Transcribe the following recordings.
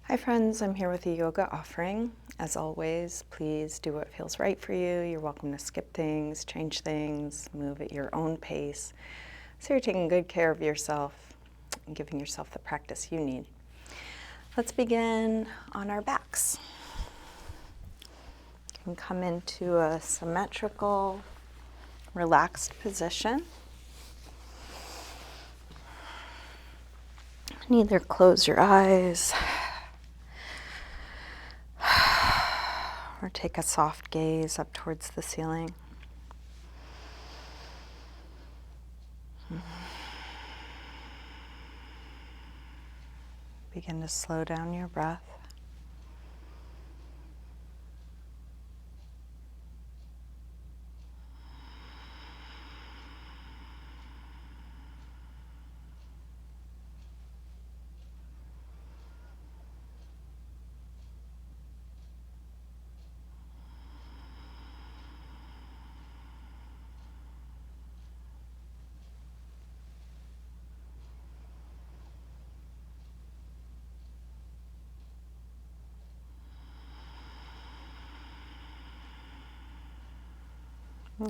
Hi friends, I'm here with a yoga offering. As always, please do what feels right for you. You're welcome to skip things, change things, move at your own pace. So you're taking good care of yourself and giving yourself the practice you need. Let's begin on our backs. You can come into a symmetrical, relaxed position. And either close your eyes or take a soft gaze up towards the ceiling. Begin to slow down your breath.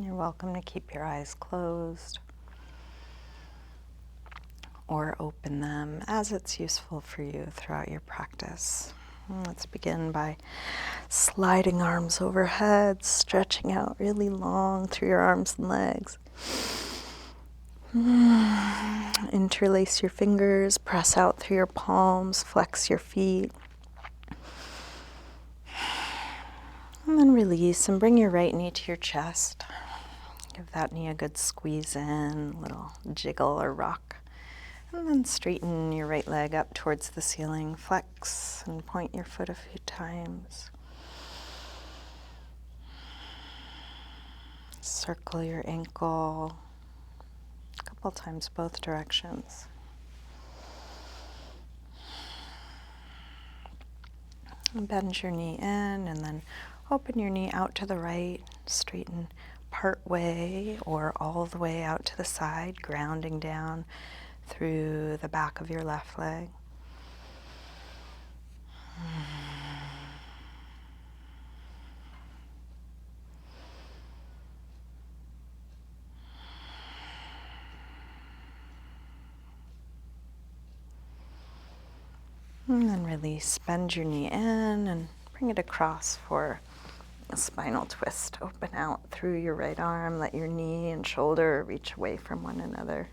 You're welcome to keep your eyes closed or open them as it's useful for you throughout your practice. Let's begin by sliding arms overhead, stretching out really long through your arms and legs. Interlace your fingers, press out through your palms, flex your feet. And then release and bring your right knee to your chest. Give that knee a good squeeze in, a little jiggle or rock. And then straighten your right leg up towards the ceiling. Flex and point your foot a few times. Circle your ankle a couple times both directions. And bend your knee in and then open your knee out to the right. Straighten part way or all the way out to the side, grounding down through the back of your left leg. And then release, bend your knee in and bring it across for a spinal twist. Open out through your right arm, let your knee and shoulder reach away from one another.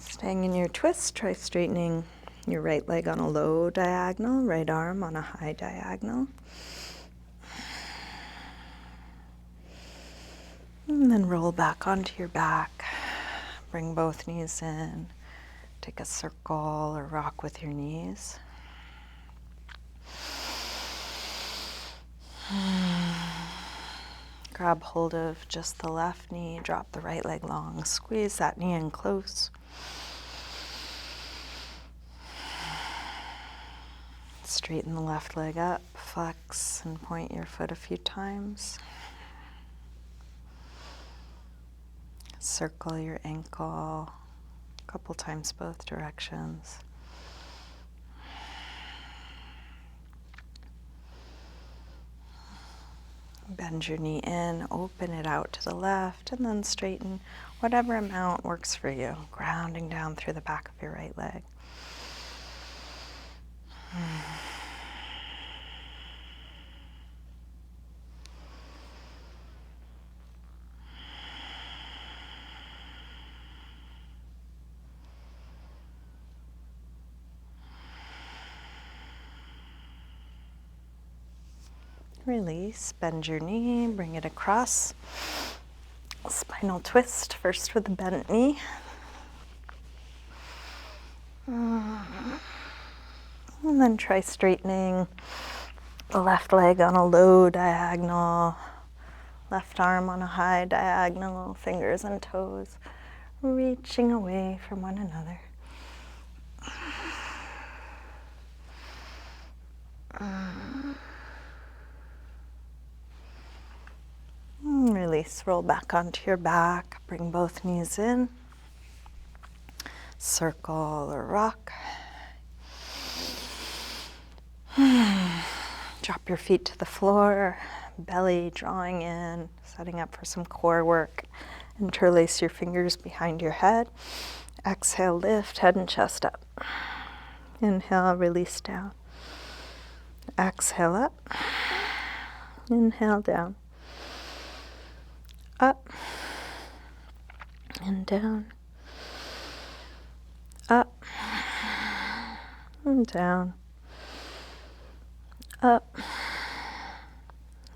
Staying in your twist, try straightening your right leg on a low diagonal, right arm on a high diagonal. And then roll back onto your back. Bring both knees in. Take a circle or rock with your knees. Grab hold of just the left knee, drop the right leg long, squeeze that knee in close. Straighten the left leg up, flex and point your foot a few times. Circle your ankle a couple times both directions. Bend your knee in, open it out to the left, and then straighten whatever amount works for you, grounding down through the back of your right leg. Release, bend your knee, bring it across. Spinal twist, first with the bent knee. And then try straightening the left leg on a low diagonal, left arm on a high diagonal, fingers and toes reaching away from one another. release. Roll back onto your back. Bring both knees in. Circle or rock. Drop your feet to the floor. Belly drawing in, setting up for some core work. Interlace your fingers behind your head. Exhale, lift head and chest up. Inhale, release down. Exhale up. Inhale, down. Up and down. Up and down. Up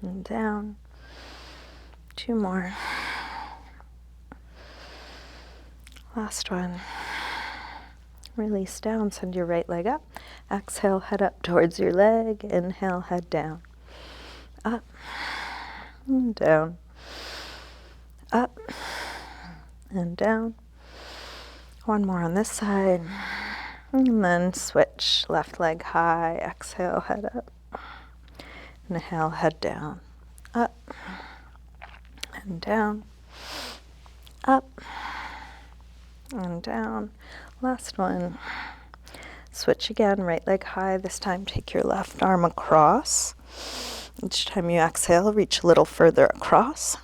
and down. 2 more. Last one. Release down, send your right leg up. Exhale, head up towards your leg. Inhale, head down. Up and down. Up and down. 1 more on this side. And then switch, left leg high. Exhale, head up. Inhale, head down. Up and down. Up and down. Last one. Switch again, right leg high. This time take your left arm across. Each time you exhale, reach a little further across.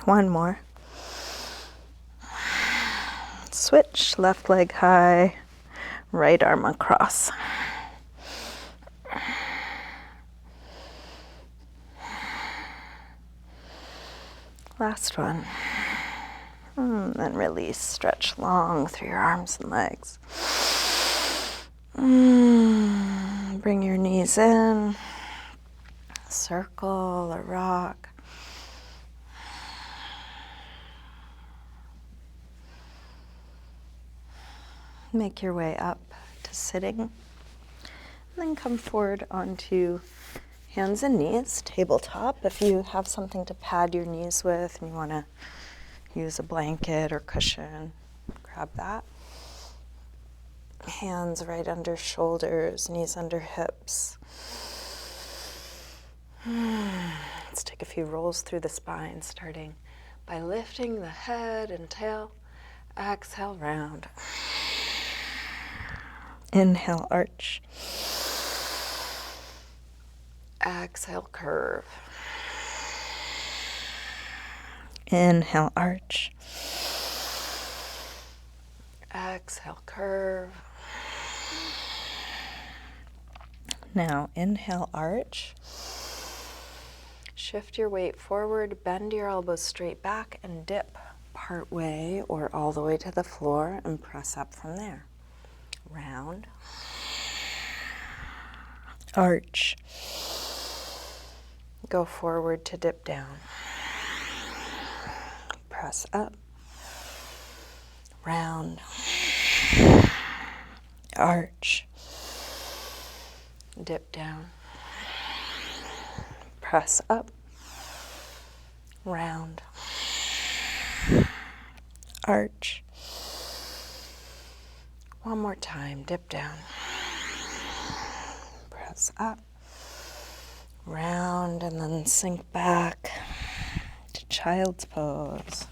One more. Switch, left leg high, right arm across. Last one. And then release, stretch long through your arms and legs. Bring your knees in, circle or rock. Make your way up to sitting. And then come forward onto hands and knees, tabletop. If you have something to pad your knees with and you want to use a blanket or cushion, grab that. Hands right under shoulders, knees under hips. Let's take a few rolls through the spine, starting by lifting the head and tail. Exhale, round. Inhale, arch. Exhale, curve. Inhale, arch. Exhale, curve. Now, inhale, arch. Shift your weight forward, bend your elbows straight back, and dip part way or all the way to the floor and press up from there. Round. Arch. Go forward to dip down. Press up. Round. Arch. Dip down. Press up. Round. Arch. One more time, dip down. Press up. Round and then sink back to child's pose.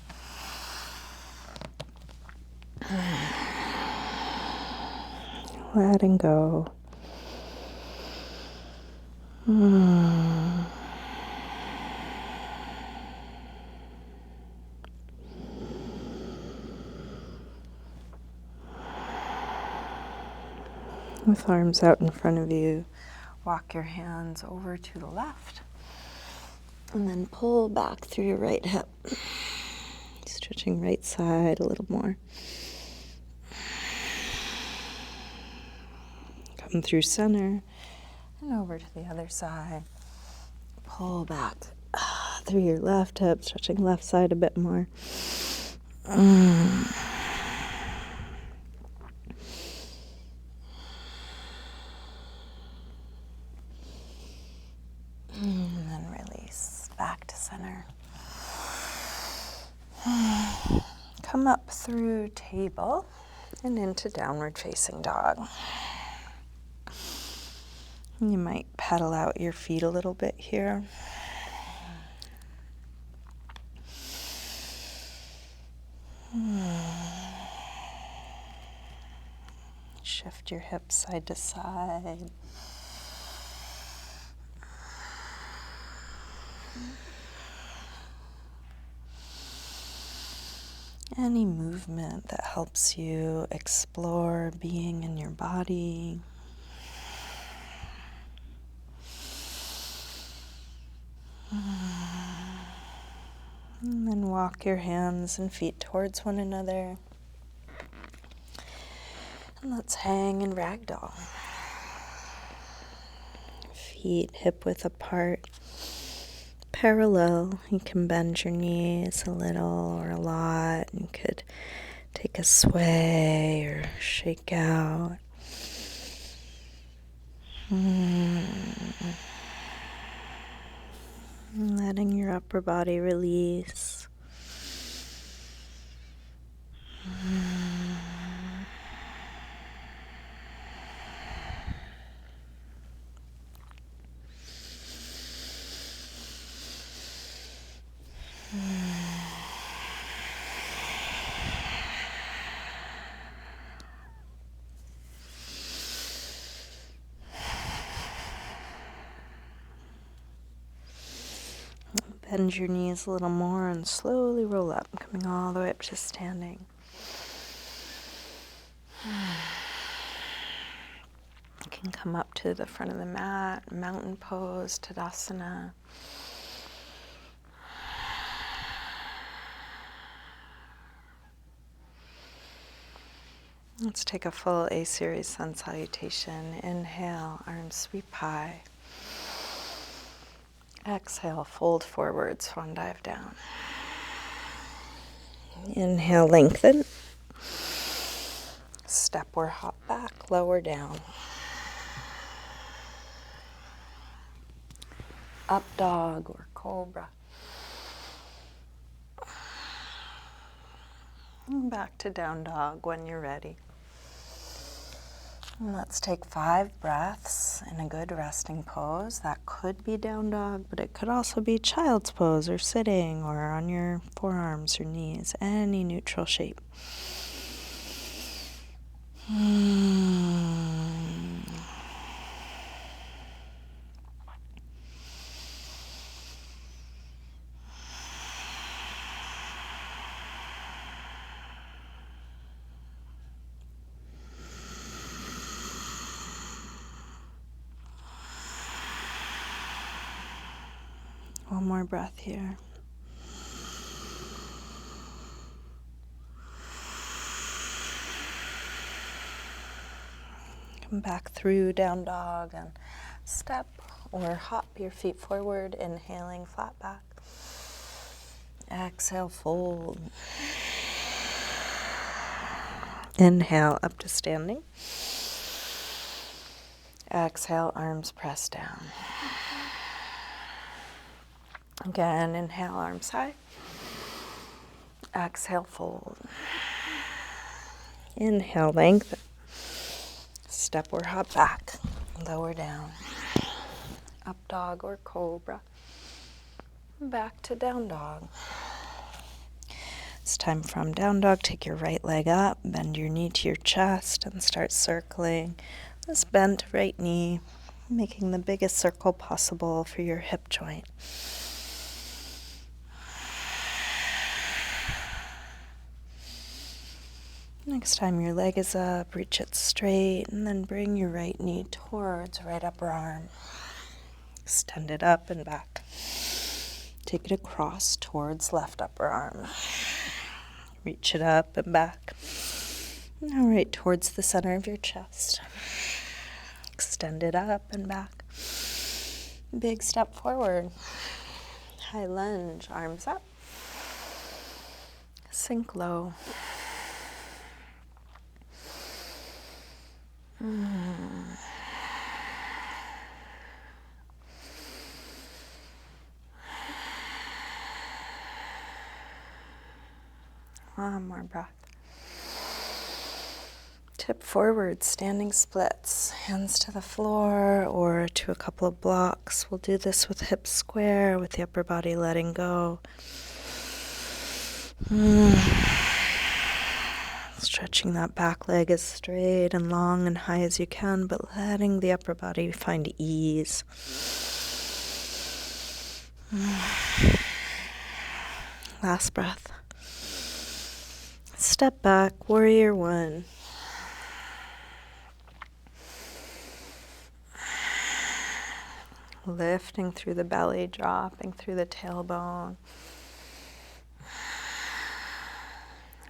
Letting go. With arms out in front of you, walk your hands over to the left and then pull back through your right hip. Stretching right side a little more. Come through center and over to the other side. Pull back through your left hip, stretching left side a bit more. And then release back to center. Come up through table and into downward facing dog. You might pedal out your feet a little bit here. Shift your hips side to side. Any movement that helps you explore being in your body. And then walk your hands and feet towards one another. And let's hang in ragdoll. Feet hip width apart, parallel. You can bend your knees a little or a lot. You could take a sway or shake out. Letting your upper body release. Bend your knees a little more and slowly roll up, coming all the way up to standing. You can come up to the front of the mat, mountain pose, Tadasana. Let's take a full A-series sun salutation. Inhale, arms sweep high. Exhale, fold forward, swan dive down. Inhale, lengthen. Step or hop back, lower down. Up dog or cobra. And back to down dog when you're ready. And let's take 5 breaths in a good resting pose. That could be down dog, but it could also be child's pose or sitting or on your forearms or knees, any neutral shape. One more breath here. Come back through down dog and step or hop your feet forward, inhaling flat back. Exhale, fold. Inhale, up to standing. Exhale, arms press down. Again, inhale, arms high. Exhale, fold. Inhale, lengthen. Step or hop back, lower down. Up dog or cobra. Back to down dog. It's time from down dog. Take your right leg up, bend your knee to your chest, and start circling this bent right knee, making the biggest circle possible for your hip joint. Next time your leg is up, reach it straight, and then bring your right knee towards right upper arm. Extend it up and back. Take it across towards left upper arm. Reach it up and back. Now right towards the center of your chest. Extend it up and back. Big step forward. High lunge, arms up. Sink low. One more breath. To Tip forward, standing splits, hands to the floor or to a couple of blocks. We'll do this with hips square, with the upper body letting go. Stretching that back leg as straight and long and high as you can, but letting the upper body find ease. Last breath. Step back, warrior one. Lifting through the belly, dropping through the tailbone.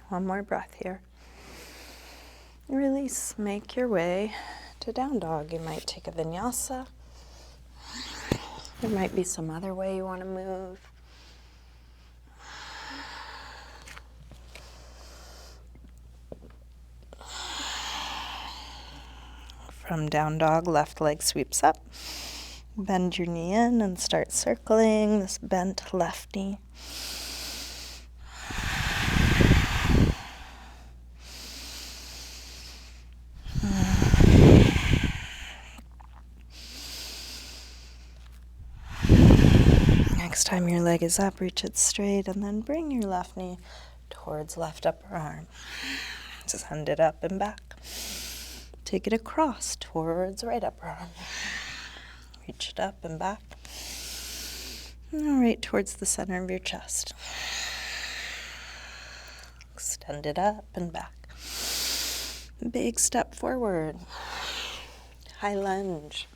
One more breath here. Release, make your way to down dog. You might take a vinyasa. There might be some other way you want to move. From down dog, left leg sweeps up. Bend your knee in and start circling this bent left knee. Next time your leg is up, reach it straight and then bring your left knee towards left upper arm. Send it up and back. Take it across towards right upper arm. Reach it up and back. And right towards the center of your chest. Extend it up and back. Big step forward. High lunge.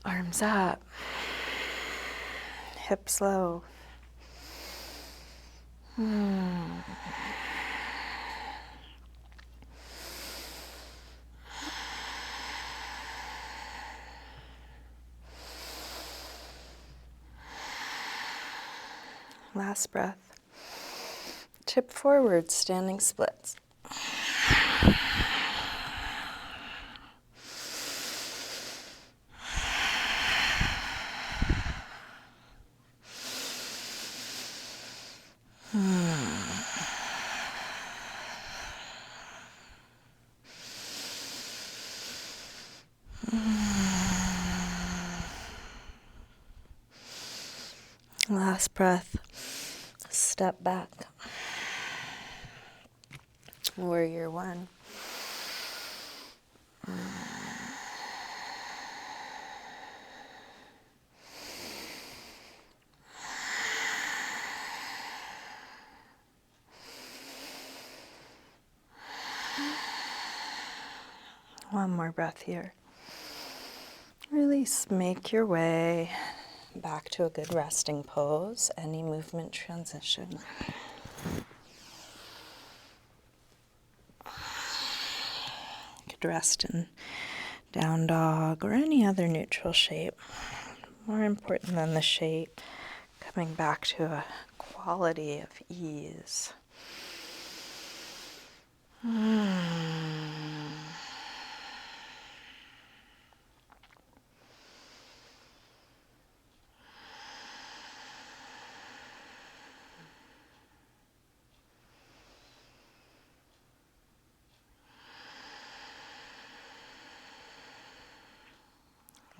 Arms up. Hips low. Last breath. Tip forward, standing splits. Last breath. Step back. Warrior one. One more breath here. Release, make your way back to a good resting pose, any movement transition. You could rest in down dog or any other neutral shape. More important than the shape, coming back to a quality of ease.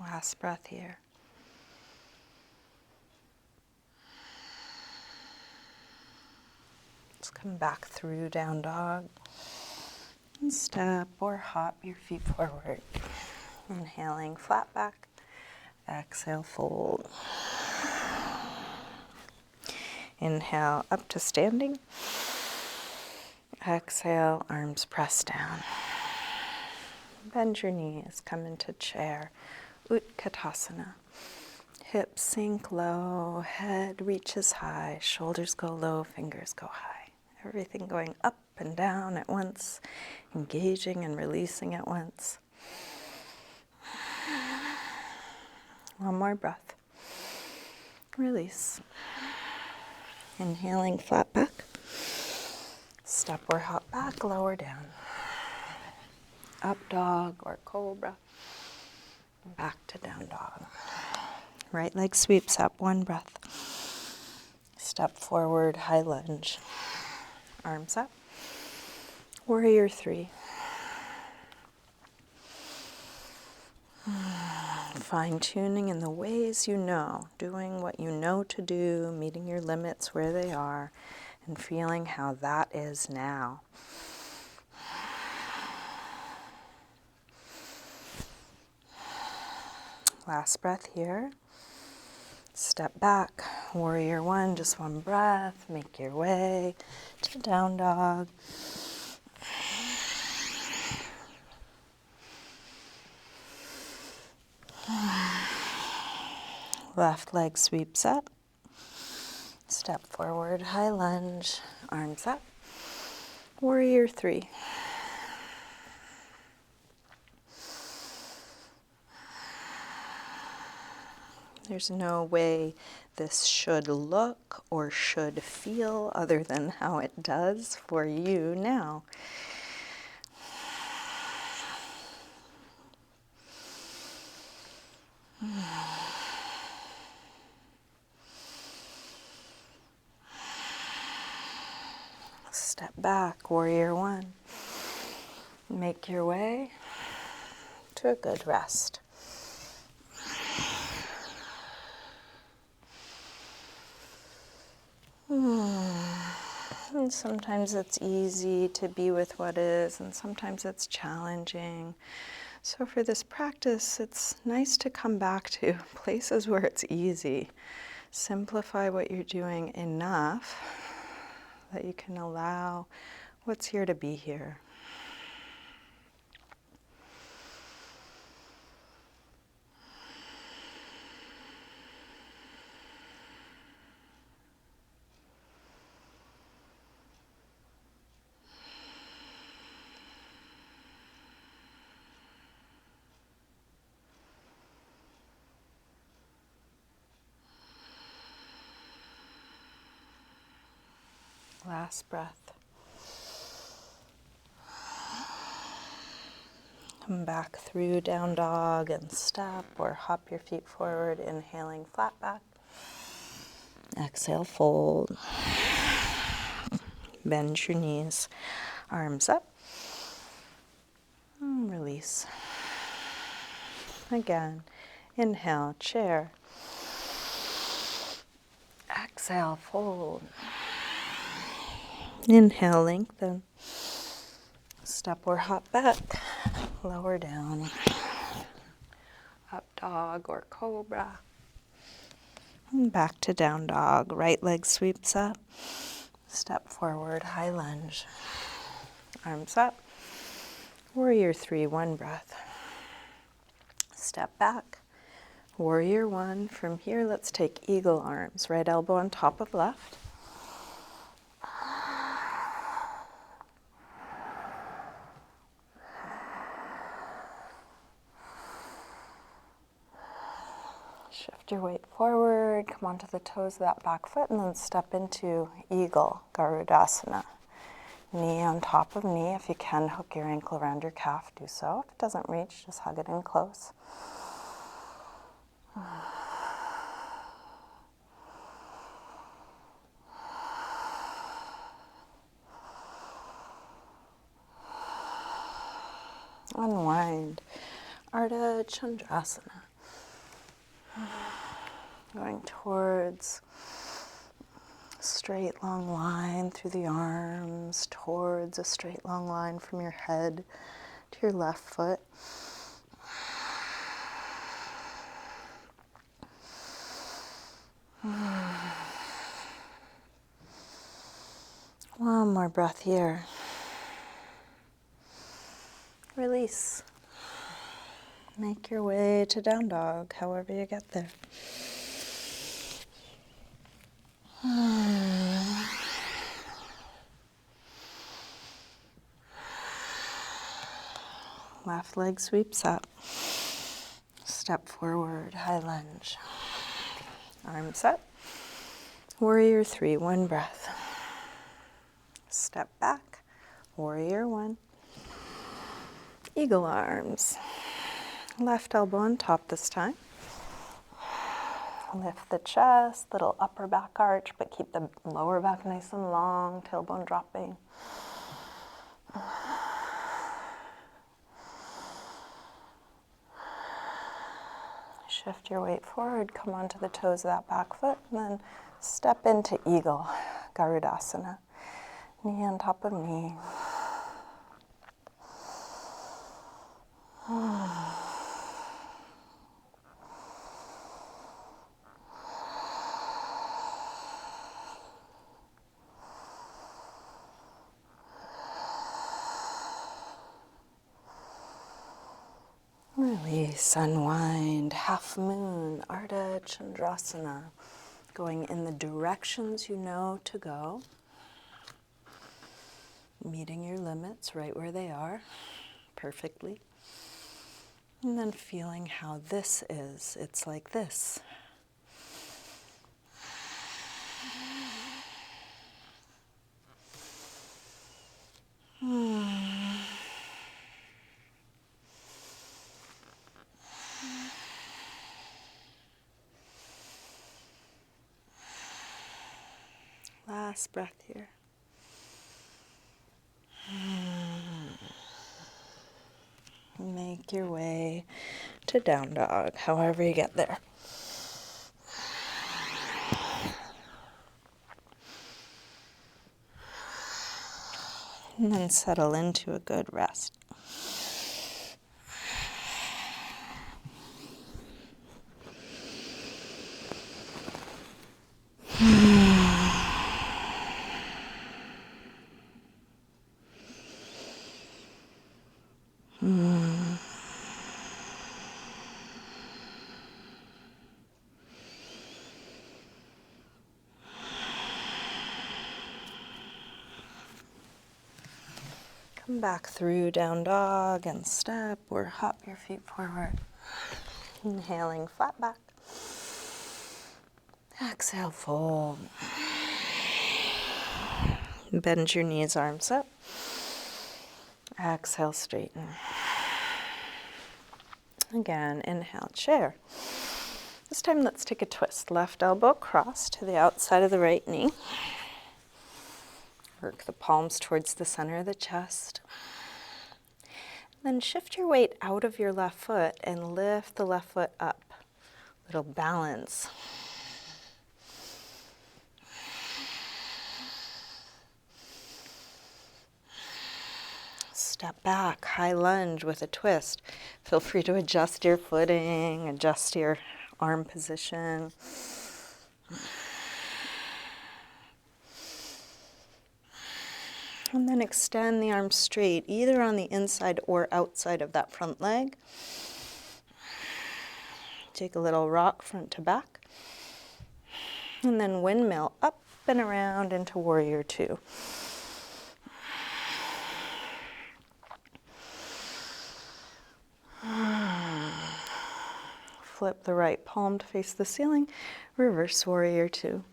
Last breath here. Let's come back through down dog. And step or hop your feet forward. Inhaling, flat back. Exhale, fold. Inhale, up to standing. Exhale, arms press down. Bend your knees, come into chair. Utkatasana. Hips sink low, head reaches high, shoulders go low, fingers go high. Everything going up and down at once, engaging and releasing at once. One more breath. Release. Inhaling, flat back. Step or hop back, lower down. Up dog or cobra. Back to down dog. Right leg sweeps up, one breath. Step forward, high lunge. Arms up. Warrior three. Fine-tuning in the ways you know, doing what you know to do, meeting your limits where they are, and feeling how that is now. Last breath here. Step back, warrior one, just one breath. Make your way to down dog. Left leg sweeps up. Step forward, high lunge, arms up. Warrior three. There's no way this should look or should feel other than how it does for you now. Step back, warrior one. Make your way to a good rest. And sometimes it's easy to be with what is, and sometimes it's challenging. So for this practice, it's nice to come back to places where it's easy. Simplify what you're doing enough that you can allow what's here to be here. Last breath. Come back through down dog and step or hop your feet forward, inhaling flat back. Exhale, fold. Bend your knees, arms up. And release. Again, inhale, chair. Exhale, fold. Inhale, lengthen. Step or hop back. Lower down. Up dog or cobra. And back to down dog. Right leg sweeps up. Step forward, high lunge. Arms up. Warrior three, one breath. Step back. Warrior one. From here, let's take eagle arms. Right elbow on top of left. Shift your weight forward, come onto the toes of that back foot, and then step into eagle, Garudasana. Knee on top of knee. If you can, hook your ankle around your calf, do so. If it doesn't reach, just hug it in close. Unwind. Ardha Chandrasana. Going towards a straight long line through the arms, towards a straight long line from your head to your left foot. One more breath here. Release. Make your way to down dog, however you get there. Left leg sweeps up. Step forward, high lunge. Arms up. Warrior three, one breath. Step back. Warrior one. Eagle arms. Left elbow on top this time. Lift the chest, little upper back arch, but keep the lower back nice and long, tailbone dropping. Shift your weight forward, come onto the toes of that back foot, and then step into Eagle, Garudasana. Knee on top of knee. Release, unwind, half moon, Ardha Chandrasana, going in the directions you know to go, meeting your limits right where they are, perfectly, and then feeling how this is. It's like this. Last breath here. Make your way to down dog, however you get there. And then settle into a good rest. Come back through down dog and step or hop your feet forward. Inhaling, flat back. Exhale, fold. Bend your knees, arms up. Exhale, straighten. Again, inhale, chair. This time let's take a twist. Left elbow cross to the outside of the right knee. Work the palms towards the center of the chest. Then shift your weight out of your left foot and lift the left foot up. Little balance. Step back, high lunge with a twist. Feel free to adjust your footing, adjust your arm position. And then extend the arms straight, either on the inside or outside of that front leg. Take a little rock front to back. And then windmill up and around into warrior two. Flip the right palm to face the ceiling. Reverse warrior two.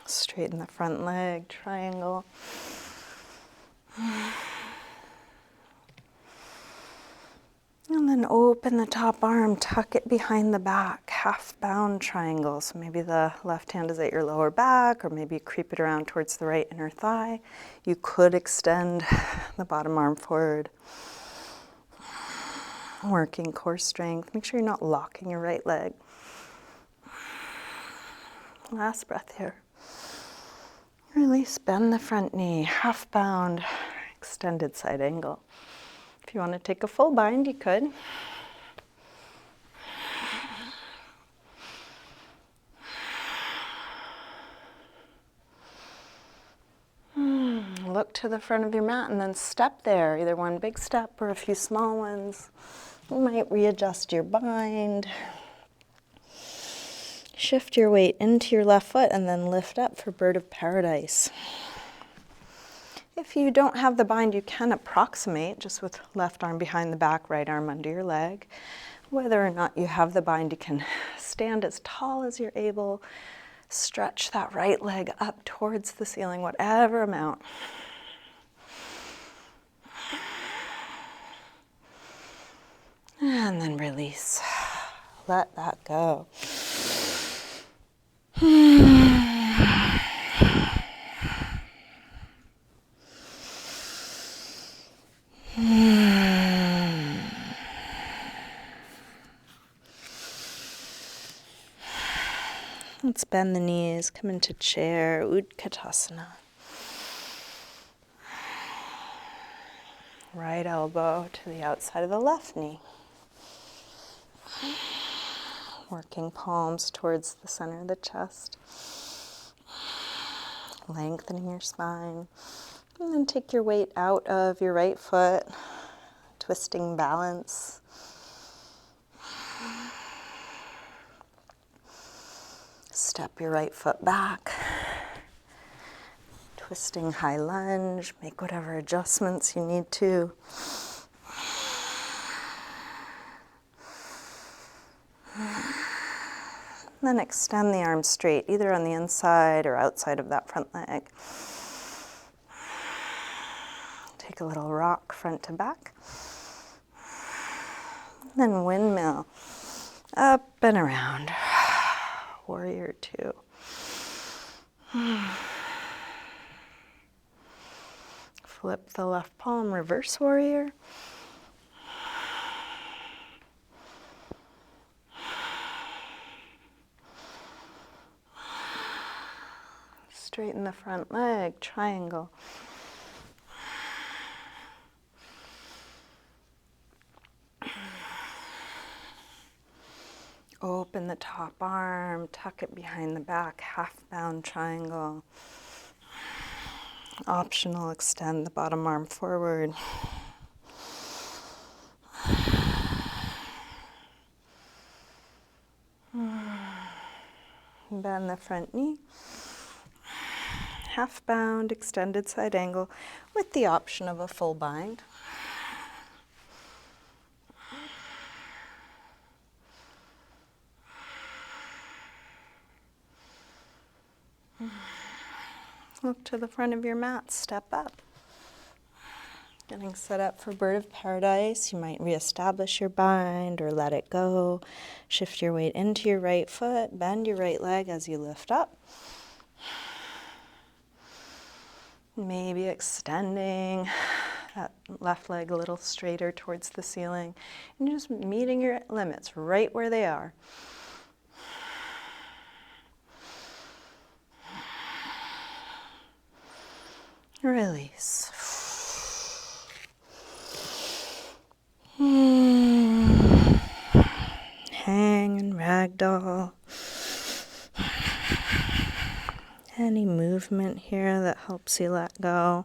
Straighten the front leg, triangle. And then open the top arm, tuck it behind the back, half bound triangle. So maybe the left hand is at your lower back, or maybe you creep it around towards the right inner thigh. You could extend the bottom arm forward. Working core strength. Make sure you're not locking your right leg. Last breath here. Release, bend the front knee, half bound, extended side angle. If you want to take a full bind, you could. Look to the front of your mat and then step there, either one big step or a few small ones. You might readjust your bind. Shift your weight into your left foot and then lift up for bird of paradise. If you don't have the bind, you can approximate just with left arm behind the back, right arm under your leg. Whether or not you have the bind, you can stand as tall as you're able. Stretch that right leg up towards the ceiling, whatever amount. And then release. Let that go. Let's bend the knees, come into chair, Utkatasana. Right elbow to the outside of the left knee. Working palms towards the center of the chest. Lengthening your spine. And then take your weight out of your right foot, twisting balance. Step your right foot back. Twisting high lunge. Make whatever adjustments you need to. Then extend the arms straight, either on the inside or outside of that front leg. Take a little rock front to back. Then windmill, up and around. Warrior two. Flip the left palm, reverse warrior. Straighten the front leg, triangle. Open the top arm, tuck it behind the back, half bound triangle. Optional, extend the bottom arm forward. Bend the front knee. Half bound, extended side angle with the option of a full bind. Look to the front of your mat, step up. Getting set up for Bird of Paradise. You might reestablish your bind or let it go. Shift your weight into your right foot, bend your right leg as you lift up. Maybe extending that left leg a little straighter towards the ceiling. And just meeting your limits right where they are. Release. Hang and ragdoll. Any movement here that helps you let go.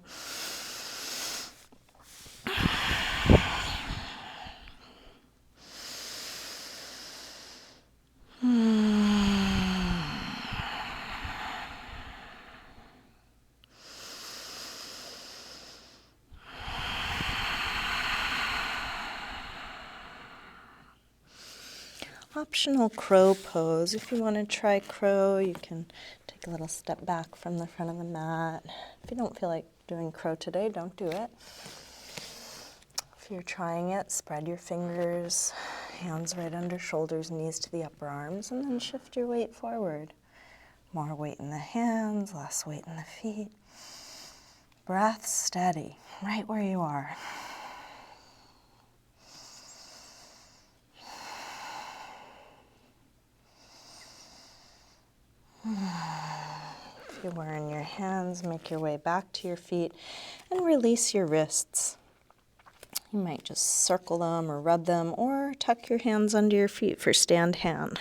Optional crow pose. If you want to try crow, you can take a little step back from the front of the mat. If you don't feel like doing crow today, don't do it. If you're trying it, spread your fingers, hands right under shoulders, knees to the upper arms, and then shift your weight forward. More weight in the hands, less weight in the feet. Breath steady, right where you are. If you were in your hands, make your way back to your feet and release your wrists. You might just circle them or rub them or tuck your hands under your feet for stand hand.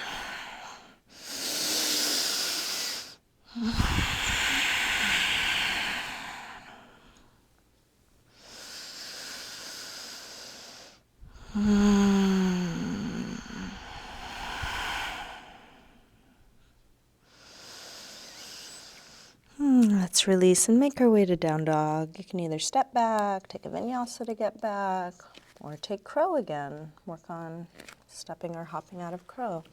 Let's release and make our way to down dog. You can either step back, take a vinyasa to get back, or take crow again. Work on stepping or hopping out of crow.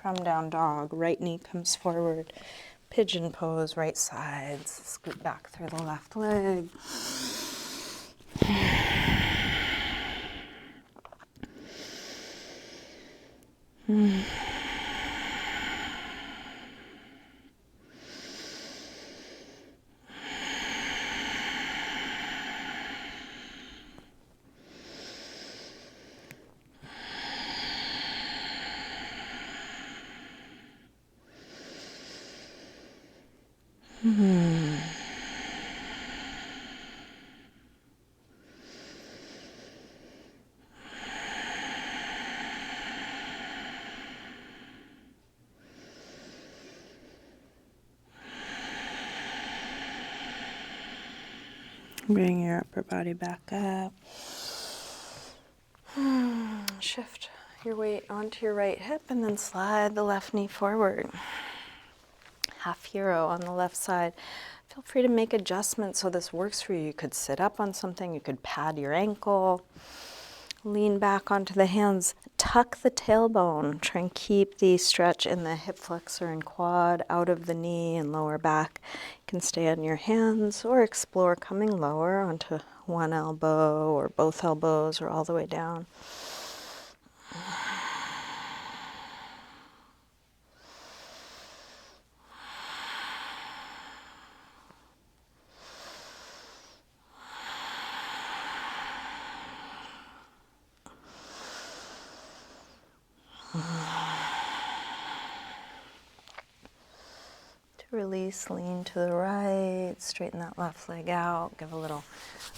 From down dog, right knee comes forward. Pigeon pose, right sides. Scoot back through the left leg. Bring your upper body back up. Shift your weight onto your right hip and then slide the left knee forward. Half hero on the left side. Feel free to make adjustments so this works for you. You could sit up on something, you could pad your ankle, lean back onto the hands, tuck the tailbone, try and keep the stretch in the hip flexor and quad out of the knee and lower back. You can stay on your hands or explore coming lower onto one elbow or both elbows or all the way down. To release, lean to the right, straighten that left leg out, give a little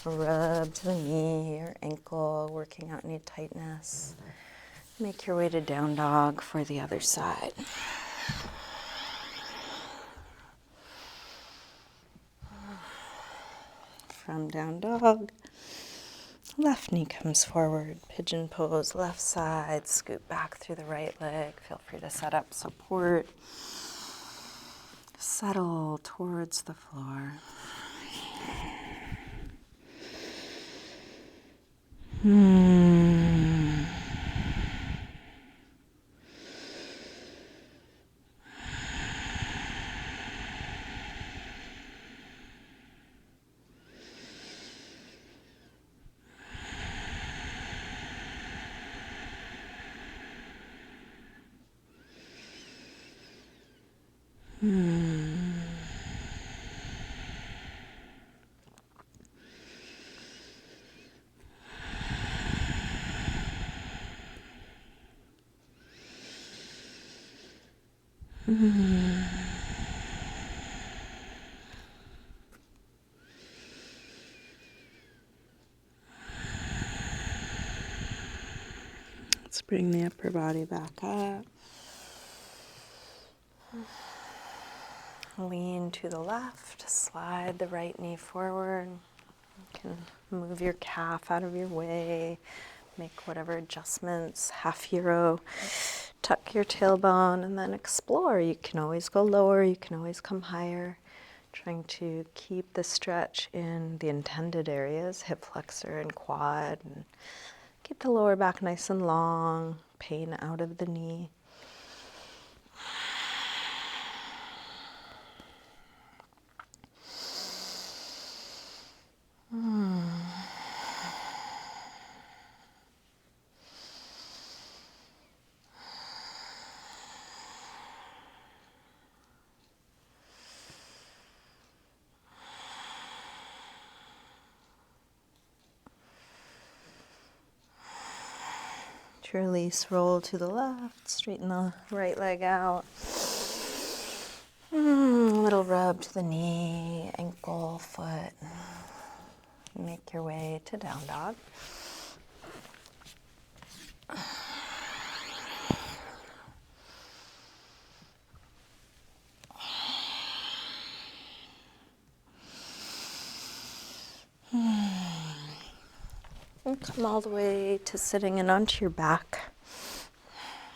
rub to the knee or ankle, working out any tightness. Make your way to down dog for the other side. From down dog, left knee comes forward, pigeon pose, left side, scoot back through the right leg. Feel free to set up support. Settle towards the floor. Let's bring the upper body back up. Lean to the left, slide the right knee forward. You can move your calf out of your way, make whatever adjustments, half hero. Tuck your tailbone and then explore. You can always go lower, you can always come higher. Trying to keep the stretch in the intended areas, hip flexor and quad. And keep the lower back nice and long, pain out of the knee. To release, roll to the left, straighten the right leg out. A little rub to the knee, ankle, foot. Make your way to down dog. And come all the way to sitting and onto your back.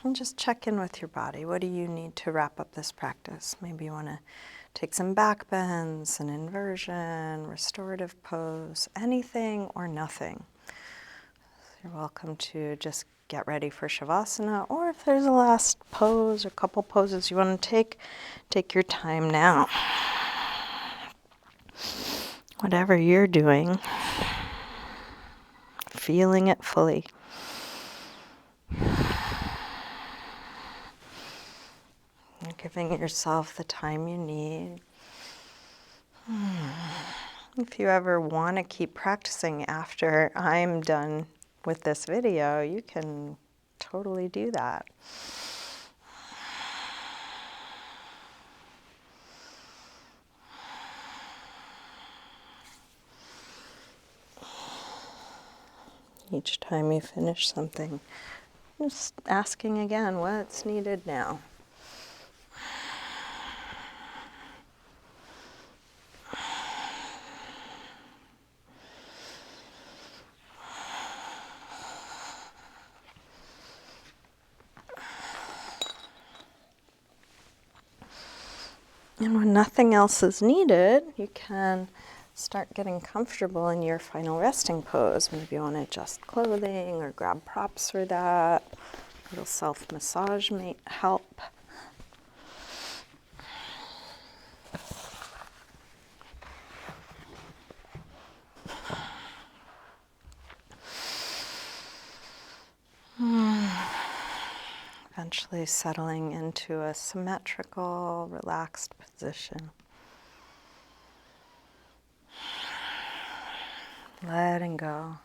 And just check in with your body. What do you need to wrap up this practice? Maybe you want to take some back bends, an inversion, restorative pose, anything or nothing. You're welcome to just get ready for Shavasana, or if there's a last pose or couple poses you want to take your time now. Whatever you're doing, feeling it fully. You're giving yourself the time you need. If you ever want to keep practicing after I'm done with this video, you can totally do that. Each time you finish something, just asking again, what's needed now? And when nothing else is needed, you can start getting comfortable in your final resting pose. Maybe you want to adjust clothing or grab props for that. A little self-massage might help. Eventually settling into a symmetrical, relaxed position. Letting go.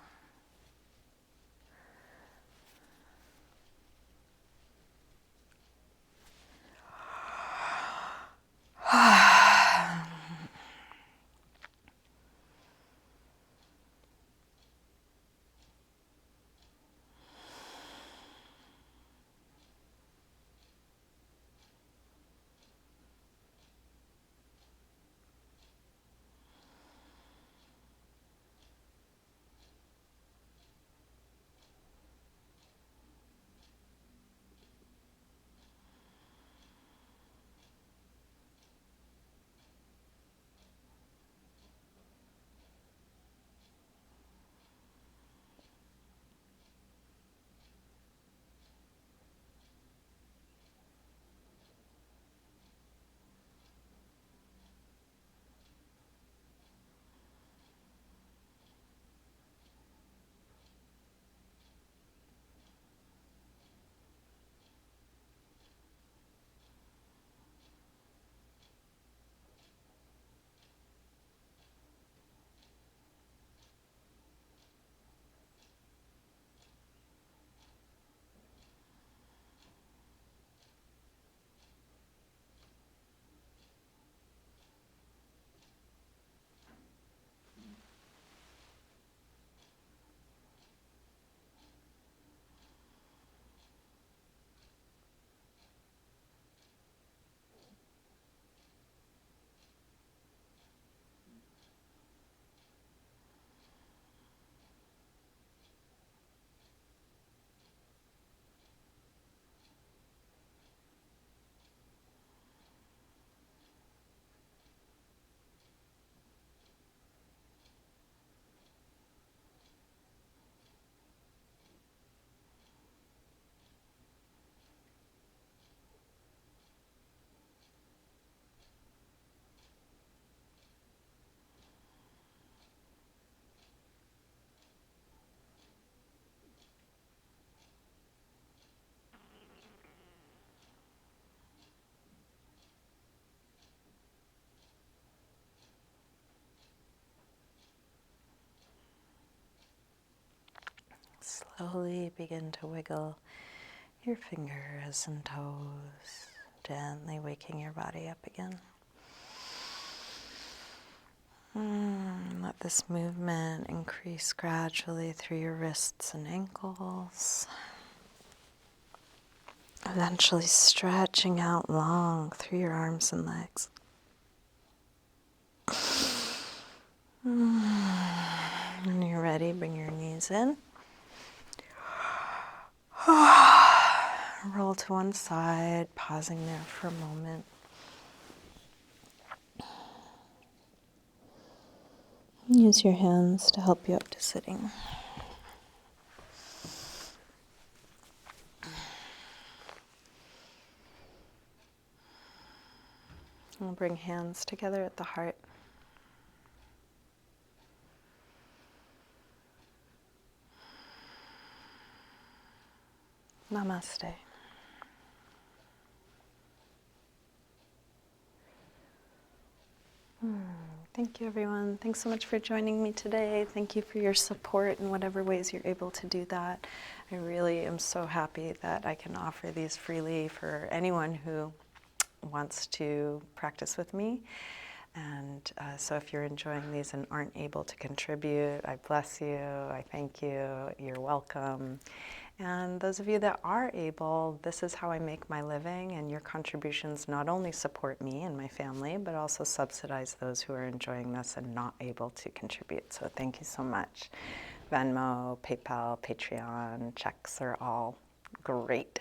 Slowly begin to wiggle your fingers and toes, gently waking your body up again. Let this movement increase gradually through your wrists and ankles, eventually stretching out long through your arms and legs. When you're ready, bring your knees in. Roll to one side, pausing there for a moment. Use your hands to help you up to sitting. We'll bring hands together at the heart. Namaste. Thank you, everyone. Thanks so much for joining me today. Thank you for your support in whatever ways you're able to do that. I really am so happy that I can offer these freely for anyone who wants to practice with me. And so if you're enjoying these and aren't able to contribute, I bless you, I thank you, you're welcome. And those of you that are able, this is how I make my living, and your contributions not only support me and my family, but also subsidize those who are enjoying this and not able to contribute. So thank you so much. Venmo, PayPal, Patreon, checks are all great.